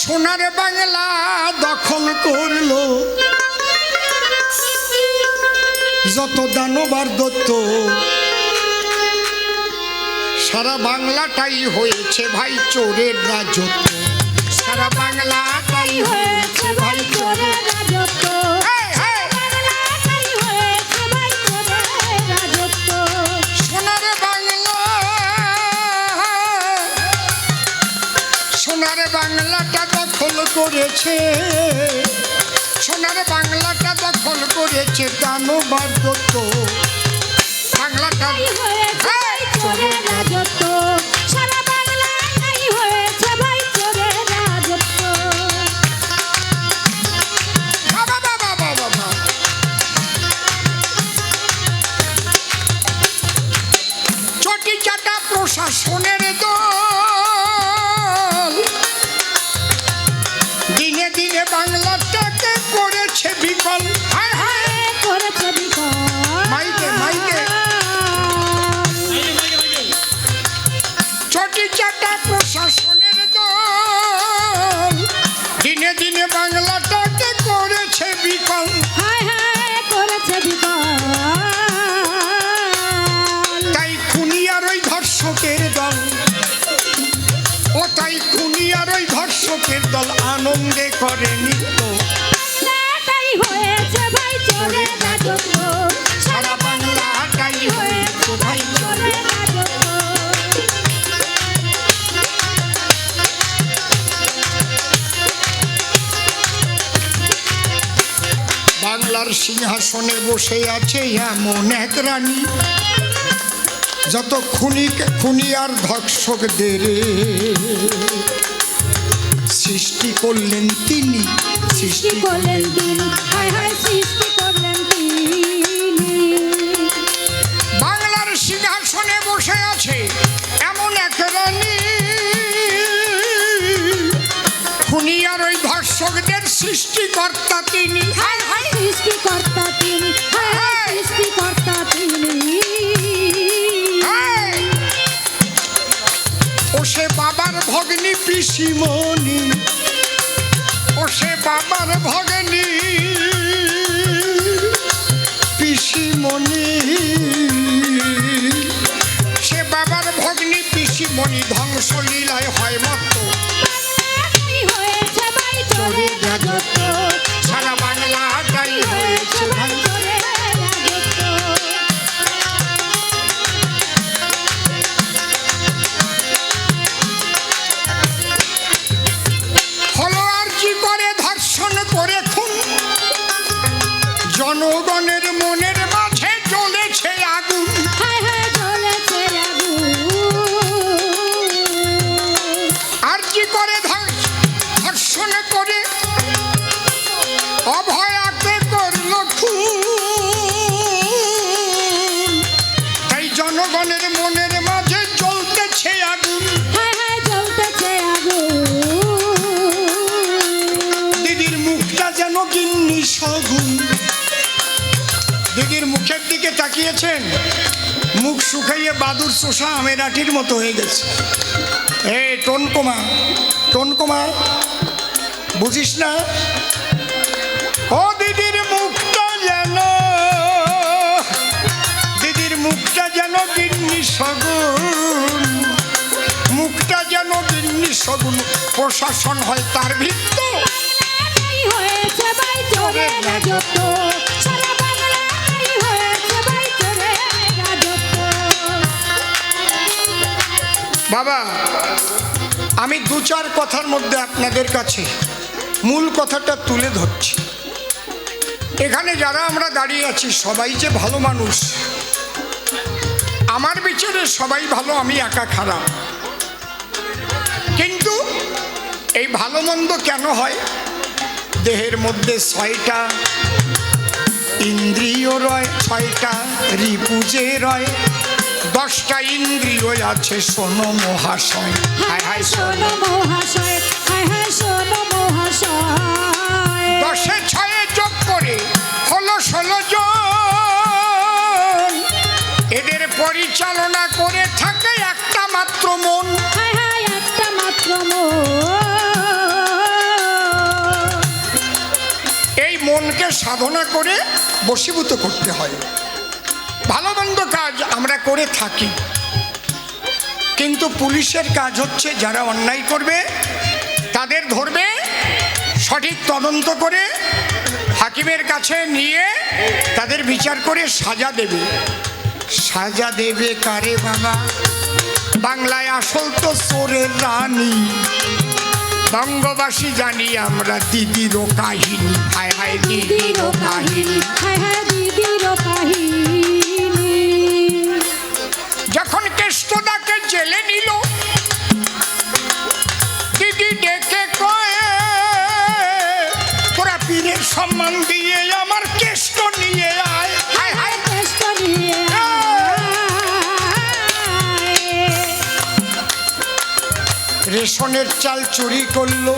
সোনার বাংলা দখল করলো যত দানবার দত্ত, সারা বাংলাটাই হয়েছে ভাই চোরের রাজত্ব, সারা বাংলাটাই হয়েছে ভাই চোরের রাজত্ব। সোনার বাংলা, সোনার বাংলাটা দখল করেছে, সোনার বাংলাটা দখল করেছে দানবার দত্ত, বাংলাটা চোরের রাজত্ব, সারা বাংলাটাই হয়েছে ভাই চোরের রাজত্ব। বাবা বাবা বাবা বাবা, চটি চাটা প্রশাসনের দল দিনে দিনে বাংলাটাকে করেছে বিকল, হায় হায় করেছে বিকল। মাইকে মাইকে, চটি চাটা প্রশাসনের দল দিনে দিনে বাংলাটাকে করেছে বিকল, হায় হায় করেছে বিকল। তাই খুনিয়ার ওই ধর্ষকের দল, ও তাই খুনিয়ার ওই ধর্ষকের দল আনন্দে করে নৃত্য, সেটাই হয়েছে ভাই চোরের রাজত্ব, সারা বাংলাটাই হয়েছে ভাই চোরের রাজত্ব। বাংলার সিংহাসনে বসে আছে এমন এক রানী, যত খুনি আর ধর্ষকদের সৃষ্টি করলেন তিনি, সৃষ্টি করলেন তিনি, হায় হায় সৃষ্টি করলেন তিনি। বাংলার সিংহাসনে বসে আছে এমন এক রানী, খুনি আর ওই ধর্ষকদের সৃষ্টিকর্তা তিনি, হায় হায় সৃষ্টিকর্তা তিনি, হায় হায় সৃষ্টিকর্তা তিনি। ও সে বাবার ভগ্নী পিসিমণি, ও সে বাবার ভগ্নী পিসিমণি, সে বাবার ভগ্নী পিসিমণি ধ্বংসলীলায় হয় মত্ত, হয়েছে ভাই চোরের রাজত্ব, সারা বাংলাটাই হয়েছে ভাই চোরের রাজত্ব। হলো আরজি করে ধর্ষণ করে খুন, জনগণের মনের মাঝে জ্বলেছে আগুন, হায় হায় জ্বলেছে আগুন। আরজি করে ধর্ষণ করে অভয়াকে করল খুন, তাই জনগণের মনের মাঝে জ্বলতেছে আগুন, হায় হায় জ্বলতেছে আগুন। দিদির মুখটা যেন গিন্নি সগুন, দিদির মুখের দিকে তাকিয়েছেন, মুখ শুকাইয়ে বাদুর চোষা আমের আটির মতো হয়ে গেছে। এ টোনকমা, টোনকমা বুঝিস না? ও দিদির মুখটা যেন, দিদির মুখটা যেন গিন্নি সগুন, মুখটা যেন গিন্নি সগুন, প্রশাসন হয় তার ভিত্ত, হয়েছে ভাই চোরের রাজত্ব, সারা বাংলাটাই হয়েছে ভাই চোরের রাজত্ব। বাবা, আমি দু চার কথার মধ্যে আপনাদের কাছে মূল কথাটা তুলে ধরছি। এখানে যারা আমরা দাঁড়িয়ে আছি সবাই যে ভালো মানুষ, আমার বিচারে সবাই ভালো, আমি একা খারাপ। কিন্তু এই ভালো মন্দ কেন হয়? দেহের মধ্যে 6টা ইন্দ্রিয় রয়, 6টা রিপুজে রয়, 10টা ইন্দ্রিয় আছে শোনো মহাশয়, হায় হায় শোনো মহাশয়, হায় হায় শোনো মহাশয়। 10-এ 6-এ যোগ করে হলো 16 জন, এদের পরিচালনা করে থাকে একটা মাত্র মন, হায় হায় একটা মাত্র মন। মনকে সাধনা করে বশীভূত করতে হয়। ভালো মন্দ কাজ আমরা করে থাকি, কিন্তু পুলিশের কাজ হচ্ছে যারা অন্যায় করবে তাদের ধরবে, সঠিক তদন্ত করে হাকিমের কাছে নিয়ে তাদের বিচার করে সাজা দেবে। সাজা দেবে কারে বাবা? বাংলায় আসল তো চোরের রানী। বঙ্গবাসী জানি আমরা দিদিরও কাহিনী। হায় হায় দিদিরও কাহিনী, হায় হায় দিদিরও কাহিনী। যখন কেষ্টদাকে জেলে নিল, দিদি ডেকে কয়ে তোরা পীরের সম্মান দিয়ে আমার কেষ্ট নিয়ে আয়। হায় হায় কেষ্ট নিয়ে রেশনের চাল চুরি করলো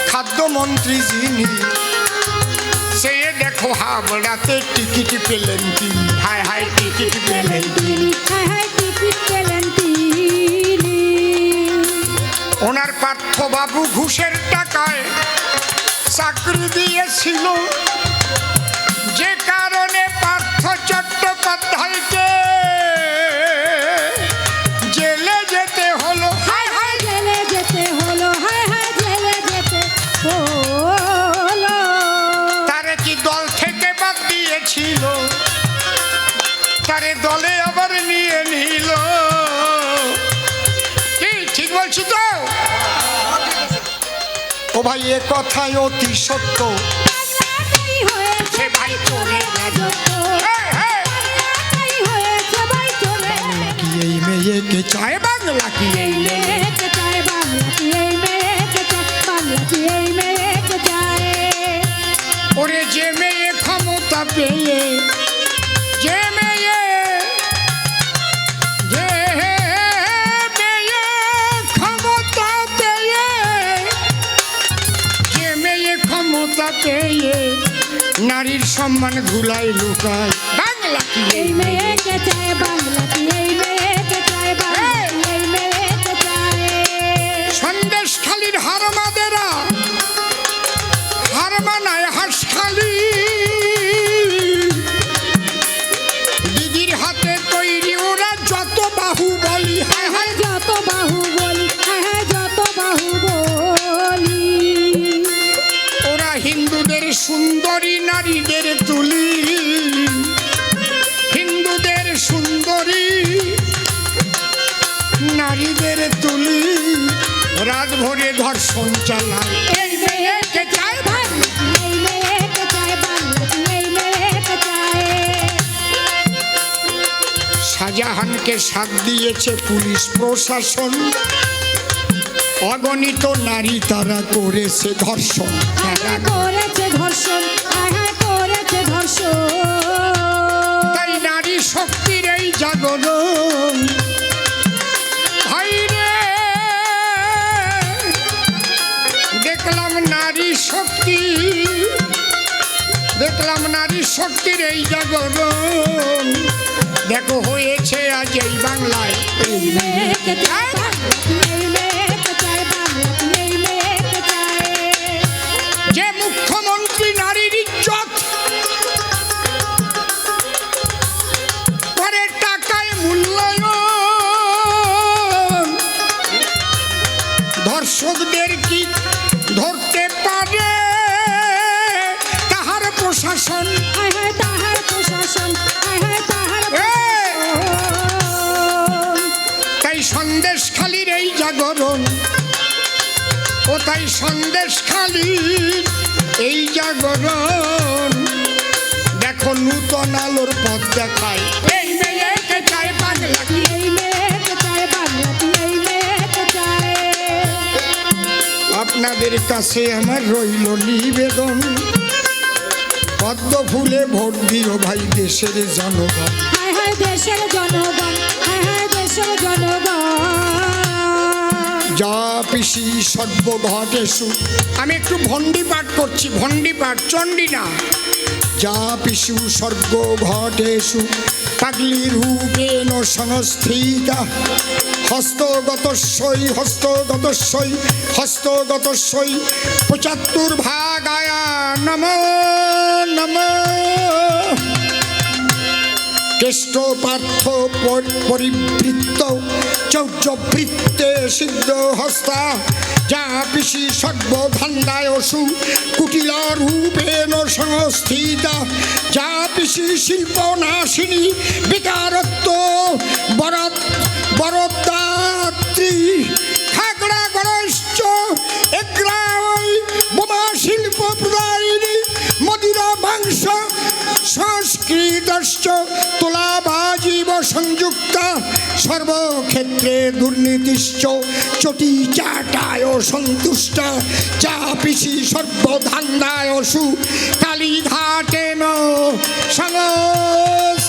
খাদ্যমন্ত্রী যিনি, সে দেখো হাবড়াতে টিকিট পেলেন তিনি। হায় হায় টিকিট পেলেন তিনি, হায় হায় টিকিট পেলেন তিনি। ওনার পার্থবাবু ঘুষের টাকায় চাকরি দিয়েছিল, যে কারণে পার্থ চট্টোপাধ্যায়কে জেলে যেতে হলো। হায় হায় জেলে যেতে হলো, হায় হায় জেলে যেতে হলো। তারে কি দল থেকে বাদ দিয়েছিল, তারে দলে আবার নিয়ে নিল। কি ঠিক বলছি তো? ও ভাই এ কথায় অতি সত্য। বাংলাটাই হয়েছে ভাই চোরের রাজত্ব, বাংলাটাই হয়েছে ভাই চোরের কি এই মেয়েকে চায় বাংলা? কি এই মেয়েকে চায় বাংলা, কি এই মেয়েকে চায় বাংলা, কি এই মেয়েকে চায়। ওরে যে মেয়ে ক্ষমতা পেয়ে, যে মেয়ে ক্ষমতা পেয়ে, যে মেয়ে ক্ষমতা পেয়ে নারীর সম্মান ধুলায় লুকায়। বাংলা কি এই মেয়েকে চায় বাংলা, কি এই মেয়েকে চায় বাংলা, কি এই মেয়েকে চায়। সন্দেশখালীর হারমাদেরা হার মানায় হাঁসখালি, দিদির হাতে তৈরি ওরা যত বাহুবলী। হায় হায় যত বাহুবলী, হায় হায় যত বাহুবলী। ওরা হিন্দুদের সুন্দরী নারীদের তুলি, হিন্দুদের সুন্দরী নারীদের তুলি রাত ভরে ধর্ষণ চালায়। এই মেয়েকে চায় বাংলা, এই মেয়েকে চায় বাংলা, কি এই মেয়েকে চায়। শাহজাহানকে সাথ দিয়েছে পুলিশ প্রশাসন, অগণিত নারী তারা করেছে ধর্ষণ। হায় হায় করেছে ধর্ষণ, হায় হায় করেছে ধর্ষণ। তাই নারী শক্তির এই জাগরণ। ভাই রে, দেখলাম নারী শক্তি, দেখলাম নারী শক্তির এই জাগরণ। দেখো হয়েছে আজ এই বাংলায়। এই মেয়েকে চায় বাংলা, কি এই মেয়েকে চায় বাংলা, কি এই মেয়েকে চায়। যে মুখ্যমন্ত্রী নারীর ইজ্জত করে টাকায় মূল্যায়ন, ধর্ষকদের কি ধরতে পারে তাহার প্রশাসন? হায় হায় তাহার প্রশাসন, হায় হায় তাহার তাই সন্দেশখালীর এই জাগরণ, ও তাই সন্দেশখালীর এই জাগরণ। দেখো নূতন আলোর পথ দেখায়। এই মেয়েকে চায় বাংলা, কি এই মেয়েকে চায় বাংলা, কি এই মেয়েকে চায়। আপনাদের কাছে আমার রইল নিবেদন, পদ্ম ফুলে ভোট দিও ভাই দেশের জনগণ। হায় হায় দেশের জনগণ, হায় হায় দেশের জনগণ। যা পিসি সর্বঘটেষু। আমি একটু ভণ্ডি পাঠ করছি, ভণ্ডি পাঠ, চণ্ডী না। যা পিসু সর্বঘটেষু পাগলি রূপেণ সংস্থিতা হস্তগতস্যই হস্তগতস্যই হস্তগতস্যই 75 ভাগায়া নমো নমো কেষ্ট পার্থ পরিবৃত্ত চৌর্যবৃত্তে সিদ্ধ হস্তা যা পিসি সর্বধান্দায়সু কুটিল রূপেণ সংস্থিতা যা পিসি শিল্পনাশিনী বিকারত্ব বরদাত্রী খাগড়া গণশ্চ এগ্রাওই বোমা শিল্প প্রদায়িনী মদিরা মাংস সংস্কৃতশ্চ তুলাবাজীব সংযুক্তা সর্বক্ষেত্রে দুর্নীতিশ্চ চটি চাটায় সন্তুষ্ট চাপিসি সর্বধান্দায়সু কালীঘাটেন সংস্থিতা